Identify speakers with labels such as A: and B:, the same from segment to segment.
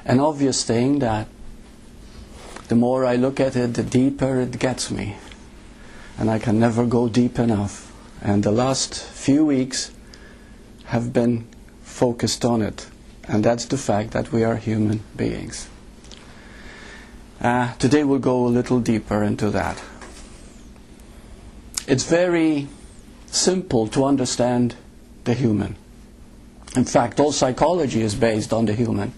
A: an obvious thing that the more I look at it, the deeper it gets me. And I can never go deep enough. And the last few weeks have been focused on it. And that's the fact that we are human beings. Today we'll go a little deeper into that. It's very simple to understand the human. In fact, all psychology is based on the human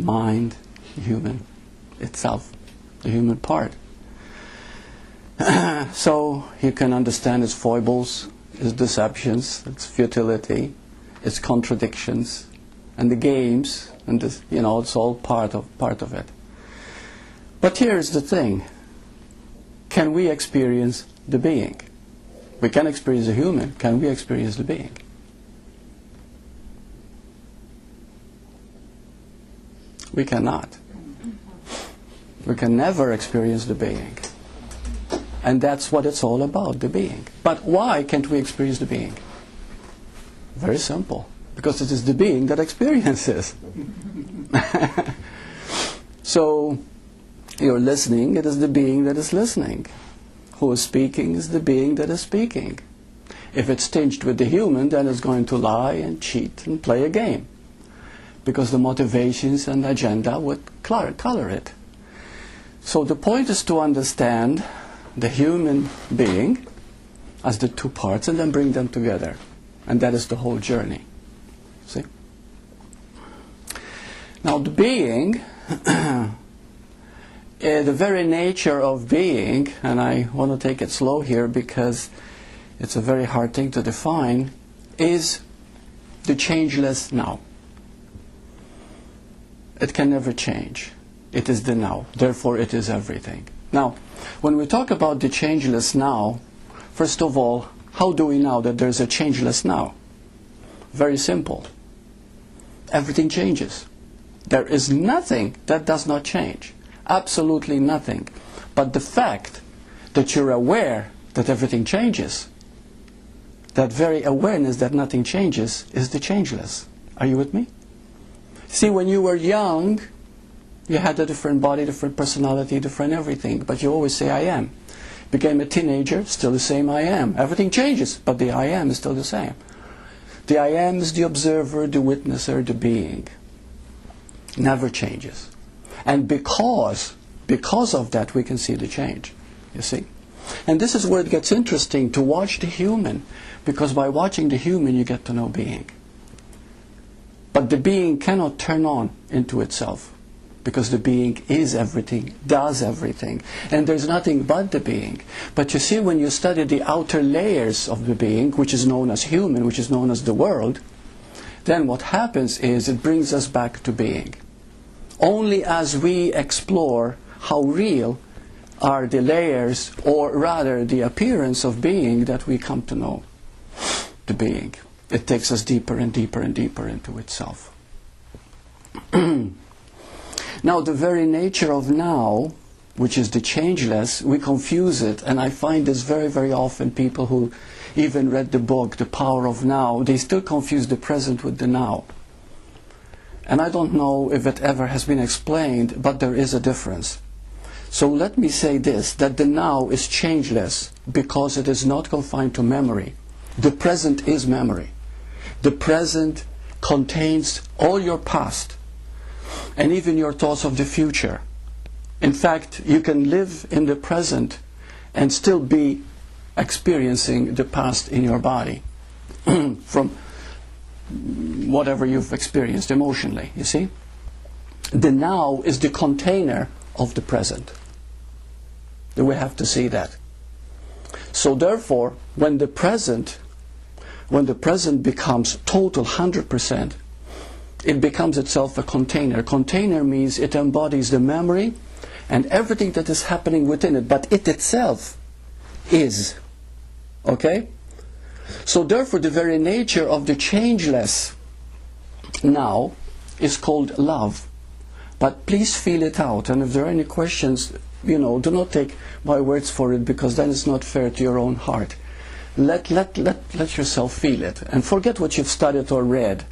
A: mind, the human itself, the human part. So you can understand its foibles, its deceptions, its futility, its contradictions, and the games, and this, it's all part of it. But here's the thing: can we experience the being? We can experience the human. Can we experience the being? We cannot. We can never experience the being. And that's what it's all about, the being. But why can't we experience the being? Very simple. Because it is the being that experiences. So, you're listening, it is the being that is listening. Who is speaking is the being that is speaking. If it's tinged with the human, then it's going to lie and cheat and play a game. Because the motivations and agenda would color it. So the point is to understand the human being as the two parts and then bring them together. And that is the whole journey. See? Now the being, the very nature of being, and I want to take it slow here because it's a very hard thing to define, is the changeless now. It can never change. It is the now. Therefore, it is everything. Now, when we talk about the changeless now, first of all, how do we know that there's a changeless now? Very simple. Everything changes. There is nothing that does not change. Absolutely nothing. But the fact that you're aware that everything changes, that very awareness that nothing changes, is the changeless. Are you with me? See, when you were young, you had a different body, different personality, different everything. But you always say, I am. Became a teenager, still the same I am. Everything changes, but the I am is still the same. The I am is the observer, the witnesser, the being. Never changes. And because of that, we can see the change. You see? And this is where it gets interesting, to watch the human. Because by watching the human, you get to know being. But the being cannot turn on into itself, because the being is everything, does everything, and there's nothing but the being. But you see, when you study the outer layers of the being, which is known as human, which is known as the world, then what happens is it brings us back to being. Only as we explore how real are the layers, or rather the appearance of being, that we come to know the being. It takes us deeper and deeper and deeper into itself. Now, the very nature of now, which is the changeless, we confuse it, and I find this very, very often. People who even read the book, The Power of Now, they still confuse the present with the now. And I don't know if it ever has been explained, but there is a difference. So let me say this, that the now is changeless because it is not confined to memory. The present is memory. The present contains all your past and even your thoughts of the future. In fact, you can live in the present and still be experiencing the past in your body from whatever you've experienced emotionally, you see? The now is the container of the present. We have to see that. So therefore, when the present becomes total 100%, it becomes itself a container. Container means it embodies the memory and everything that is happening within it, but it itself is. Okay? So therefore, the very nature of the changeless now is called love. But please feel it out, and if there are any questions, do not take my words for it, because then it's not fair to your own heart. Let yourself feel it, and forget what you've studied or read,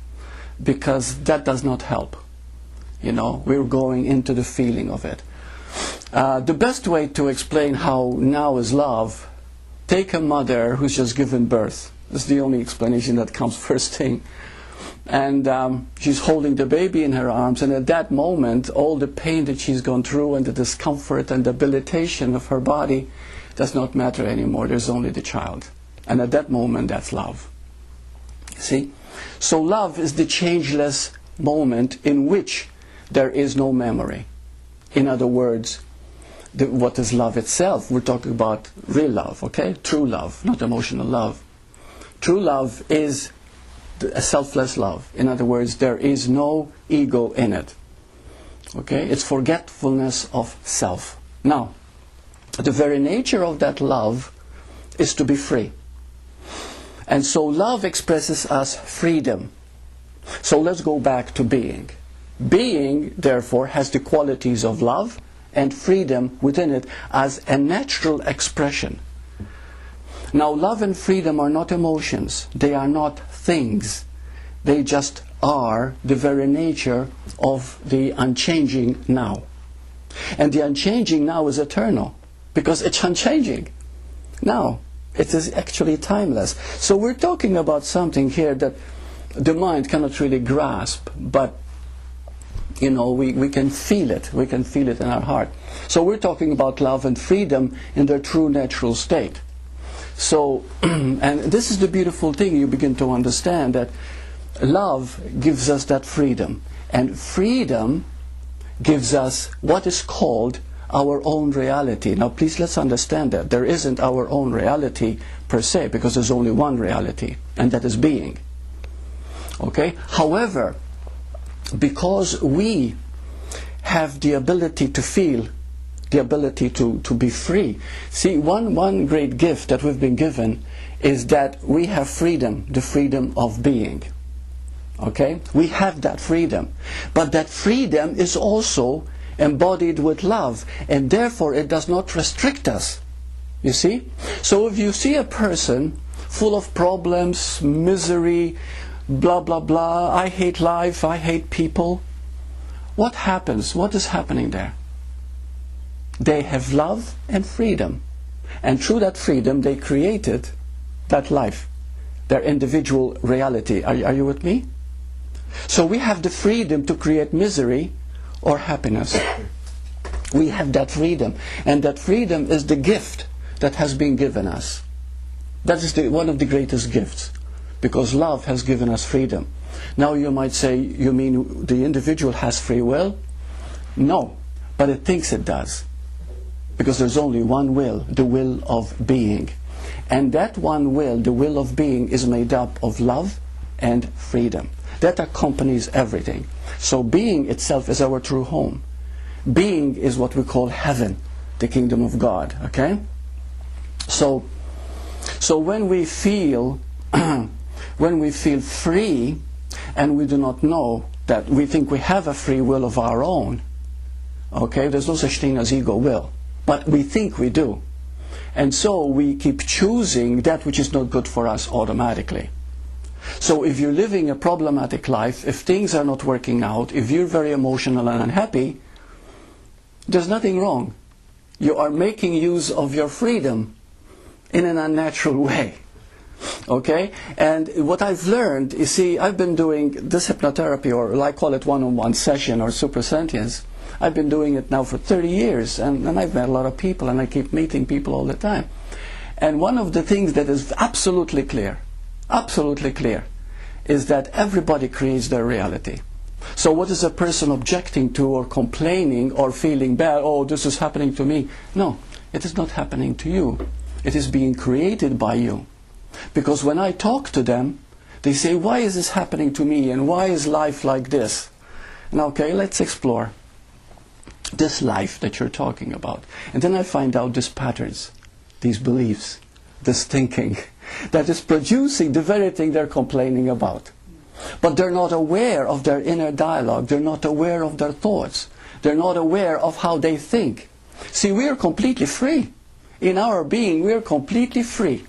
A: because that does not help. You know, we're going into the feeling of it. The best way to explain how now is love, take a mother who's just given birth. That's the only explanation that comes first thing. And she's holding the baby in her arms, and at that moment, all the pain that she's gone through and the discomfort and debilitation of her body does not matter anymore. There's only the child. And at that moment, that's love. See? So love is the changeless moment in which there is no memory. In other words, what is love itself? We're talking about real love, okay? True love, not emotional love. True love is a selfless love. In other words, there is no ego in it. Okay? It's forgetfulness of self. Now, the very nature of that love is to be free. And so love expresses us freedom. So let's go back to being. Being, therefore, has the qualities of love and freedom within it as a natural expression. Now, love and freedom are not emotions. They are not things. They just are the very nature of the unchanging now. And the unchanging now is eternal, because it's unchanging. Now, it is actually timeless. So we're talking about something here that the mind cannot really grasp, but you know, we can feel it. We can feel it in our heart. So we're talking about love and freedom in their true natural state. So, and this is the beautiful thing, you begin to understand that love gives us that freedom. And freedom gives us what is called our own reality. Now please, let's understand that. There isn't our own reality per se, because there's only one reality, and that is being. Okay? However, because we have the ability to feel, the ability to be free. See, one great gift that we've been given is that we have freedom, the freedom of being. Okay? We have that freedom. But that freedom is also embodied with love, and therefore it does not restrict us. You see? So if you see a person full of problems, misery, blah blah blah, I hate life, I hate people, what happens? What is happening there? They have love and freedom, and through that freedom they created that life, their individual reality. Are you with me? So we have the freedom to create misery or happiness. We have that freedom, and that freedom is the gift that has been given us. That is one of the greatest gifts, because love has given us freedom. Now you might say, you mean the individual has free will? No, but it thinks it does. Because there's only one will, the will of being. And that one will, the will of being, is made up of love and freedom. That accompanies everything. So being itself is our true home. Being is what we call heaven, the kingdom of God. Okay? So when we feel free, and we do not know that we think we have a free will of our own, okay, there's no such thing as ego will, but we think we do, and so we keep choosing that which is not good for us automatically. So if you're living a problematic life, if things are not working out, if you're very emotional and unhappy, there's nothing wrong. You are making use of your freedom in an unnatural way. Okay? And what I've learned, you see, I've been doing this hypnotherapy, or I call it one-on-one session, or super sentience. I've been doing it now for 30 years, and I've met a lot of people, and I keep meeting people all the time. And one of the things that is absolutely clear, is that everybody creates their reality. So what is a person objecting to, or complaining, or feeling bad, oh, this is happening to me? No, it is not happening to you. It is being created by you. Because when I talk to them, they say, why is this happening to me, and why is life like this? Now, okay, let's explore this life that you're talking about. And then I find out these patterns, these beliefs, this thinking that is producing the very thing they're complaining about. But they're not aware of their inner dialogue. They're not aware of their thoughts. They're not aware of how they think. See, we are completely free. In our being, we are completely free.